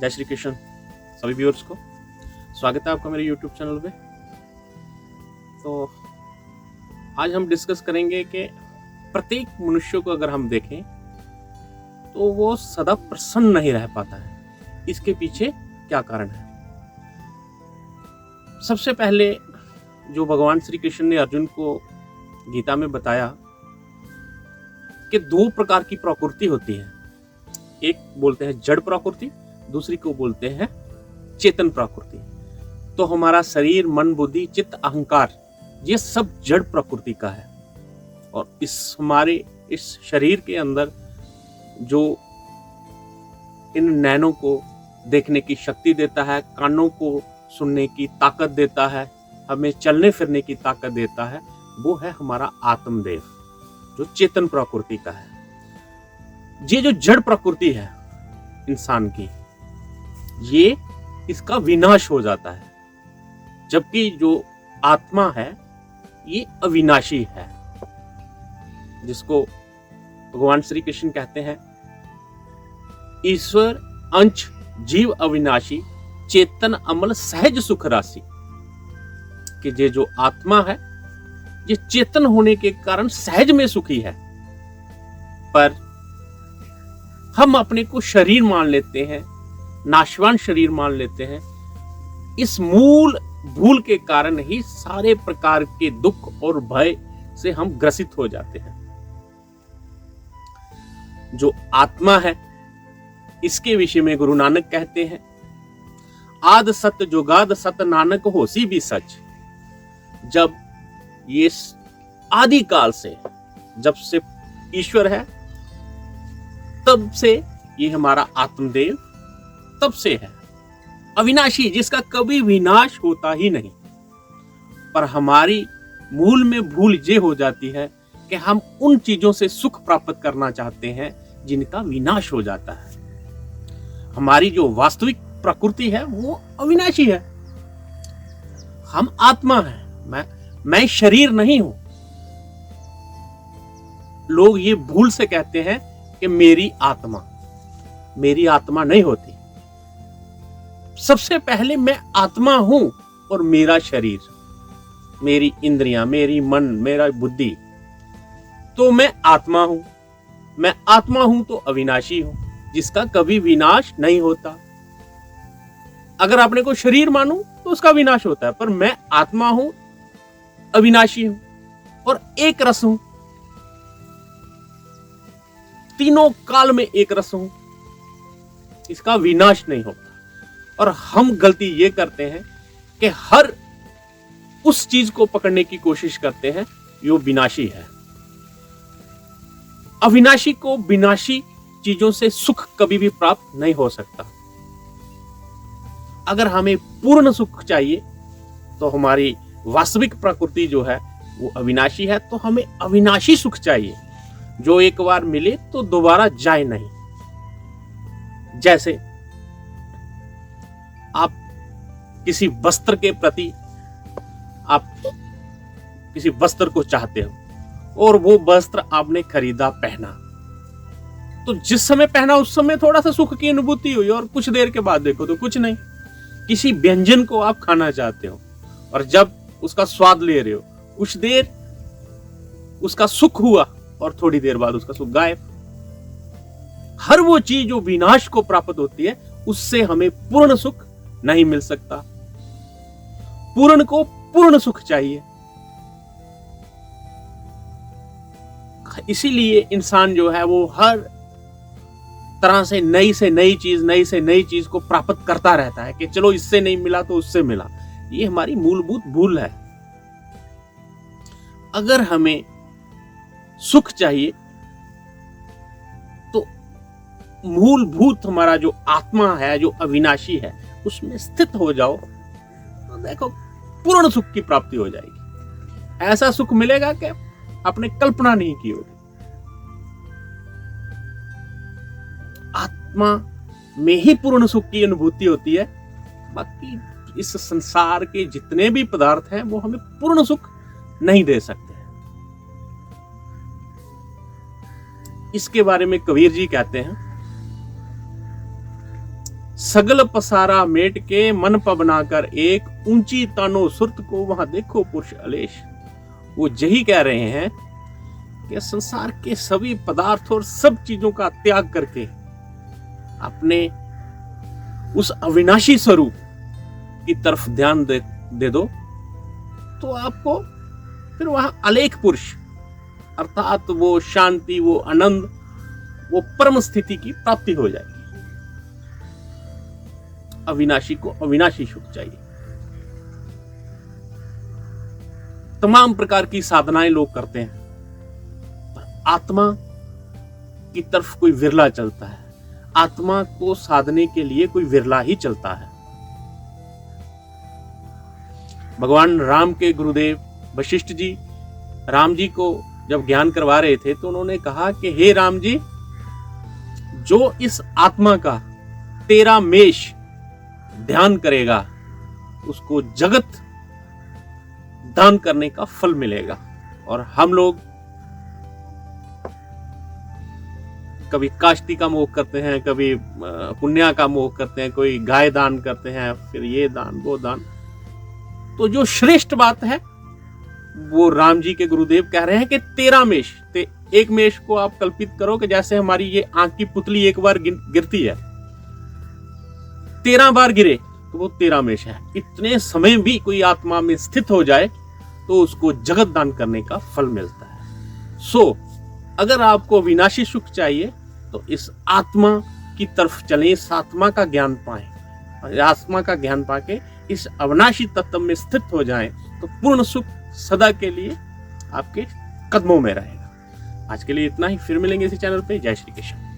जय श्री कृष्ण सभी व्यूअर्स को स्वागत है आपका मेरे YouTube चैनल पे। तो आज हम डिस्कस करेंगे कि प्रत्येक मनुष्य को अगर हम देखें तो वो सदा प्रसन्न नहीं रह पाता है। इसके पीछे क्या कारण है? सबसे पहले जो भगवान श्री कृष्ण ने अर्जुन को गीता में बताया कि दो प्रकार की प्रकृति होती है। एक बोलते हैं जड़ प्रकृति, दूसरी को बोलते हैं चेतन प्रकृति। तो हमारा शरीर, मन, बुद्धि, चित्त, अहंकार ये सब जड़ प्रकृति का है। और हमारे इस शरीर के अंदर जो इन नैनों को देखने की शक्ति देता है, कानों को सुनने की ताकत देता है, हमें चलने फिरने की ताकत देता है, वो है हमारा आत्मदेव जो चेतन प्रकृति का है। ये जो जड़ प्रकृति है इंसान की, ये इसका विनाश हो जाता है, जबकि जो आत्मा है ये अविनाशी है, जिसको भगवान श्री कृष्ण कहते हैं ईश्वर अंश जीव अविनाशी चेतन अमल सहज सुख राशि। कि ये जो आत्मा है ये चेतन होने के कारण सहज में सुखी है, पर हम अपने को शरीर मान लेते हैं, नाशवान शरीर मान लेते हैं। इस मूल भूल के कारण ही सारे प्रकार के दुख और भय से हम ग्रसित हो जाते हैं। जो आत्मा है इसके विषय में गुरु नानक कहते हैं आद सत जुगाद सत नानक होसी भी सच। जब ये आदि काल से, जब से ईश्वर है तब से ये हमारा आत्मदेव तब से है, अविनाशी, जिसका कभी विनाश होता ही नहीं। पर हमारी मूल में भूल ये हो जाती है कि हम उन चीजों से सुख प्राप्त करना चाहते हैं जिनका विनाश हो जाता है। हमारी जो वास्तविक प्रकृति है वो अविनाशी है। हम आत्मा हैं, मैं शरीर नहीं हूं। लोग ये भूल से कहते हैं कि मेरी आत्मा नहीं होती। सबसे पहले मैं आत्मा हूं और मेरा शरीर, मेरी इंद्रियां, मेरी मन, मेरा बुद्धि, तो मैं आत्मा हूं। मैं आत्मा हूं तो अविनाशी हूं, जिसका कभी विनाश नहीं होता। अगर अपने को शरीर मानूं तो उसका विनाश होता है, पर मैं आत्मा हूं, अविनाशी हूं और एक रस हूं, तीनों काल में एक रस हूं, इसका विनाश नहीं होता। और हम गलती ये करते हैं कि हर उस चीज को पकड़ने की कोशिश करते हैं जो विनाशी है। अविनाशी को, विनाशी चीजों से सुख कभी भी प्राप्त नहीं हो सकता। अगर हमें पूर्ण सुख चाहिए तो हमारी वास्तविक प्रकृति जो है वो अविनाशी है, तो हमें अविनाशी सुख चाहिए जो एक बार मिले तो दोबारा जाए नहीं। जैसे आप किसी वस्त्र के प्रति, आप किसी वस्त्र को चाहते हो और वो वस्त्र आपने खरीदा, पहना, तो जिस समय पहना उस समय थोड़ा सा सुख की अनुभूति हुई और कुछ देर के बाद देखो तो कुछ नहीं। किसी व्यंजन को आप खाना चाहते हो और जब उसका स्वाद ले रहे हो, कुछ देर उसका सुख हुआ और थोड़ी देर बाद उसका सुख गायब। हर वो चीज जो विनाश को प्राप्त होती है उससे हमें पूर्ण सुख नहीं मिल सकता। पूर्ण को पूर्ण सुख चाहिए। इसीलिए इंसान जो है वो हर तरह से नई से नई चीज को प्राप्त करता रहता है कि चलो इससे नहीं मिला तो उससे मिला। ये हमारी मूलभूत भूल है। अगर हमें सुख चाहिए तो मूलभूत हमारा जो आत्मा है, जो अविनाशी है, उसमें स्थित हो जाओ तो देखो पूर्ण सुख की प्राप्ति हो जाएगी। ऐसा सुख मिलेगा कि आपने कल्पना नहीं की होगी। आत्मा में ही पूर्ण सुख की अनुभूति होती है। बाकी इस संसार के जितने भी पदार्थ हैं वो हमें पूर्ण सुख नहीं दे सकते। इसके बारे में कबीर जी कहते हैं सगल पसारा मेट के मन पबना कर एक, ऊंची तानो सुरत को वहां देखो पुरुष अलेश। वो यही कह रहे हैं कि संसार के सभी पदार्थ और सब चीजों का त्याग करके अपने उस अविनाशी स्वरूप की तरफ ध्यान दे दो, तो आपको फिर वहां अलेख पुरुष अर्थात वो शांति, वो आनंद, वो परम स्थिति की प्राप्ति हो जाएगी। अविनाशी को अविनाशी सुख चाहिए। तमाम प्रकार की साधनाएं लोग करते हैं, पर आत्मा की तरफ कोई विरला चलता है। आत्मा को साधने के लिए कोई विरला ही चलता है। भगवान राम के गुरुदेव वशिष्ठ जी राम जी को जब ज्ञान करवा रहे थे, तो उन्होंने कहा कि हे राम जी, जो इस आत्मा का 13 मेष ध्यान करेगा, उसको जगत दान करने का फल मिलेगा। और हम लोग कभी काष्टी का मोह करते हैं, कभी पुण्य का मोह करते हैं, कोई गाय दान करते हैं, फिर ये दान वो दान। तो जो श्रेष्ठ बात है वो राम जी के गुरुदेव कह रहे हैं कि 13 मेष, एक मेष को आप कल्पित करो कि जैसे हमारी ये आंख की पुतली एक बार गिरती है, 13 बार गिरे तो वो 13 मेष है। इतने समय भी कोई आत्मा में स्थित हो जाए तो उसको जगत दान करने का फल मिलता है। सो अगर आपको विनाशी सुख चाहिए तो इस आत्मा की तरफ चलें, इस आत्मा का ज्ञान पाएं, और आत्मा का ज्ञान पाके इस अविनाशी तत्व में स्थित हो जाएं, तो पूर्ण सुख सदा के लिए आपके कदमों में रहेगा। आज के लिए इतना ही, फिर मिलेंगे इसी चैनल पे। जय श्री कृष्ण।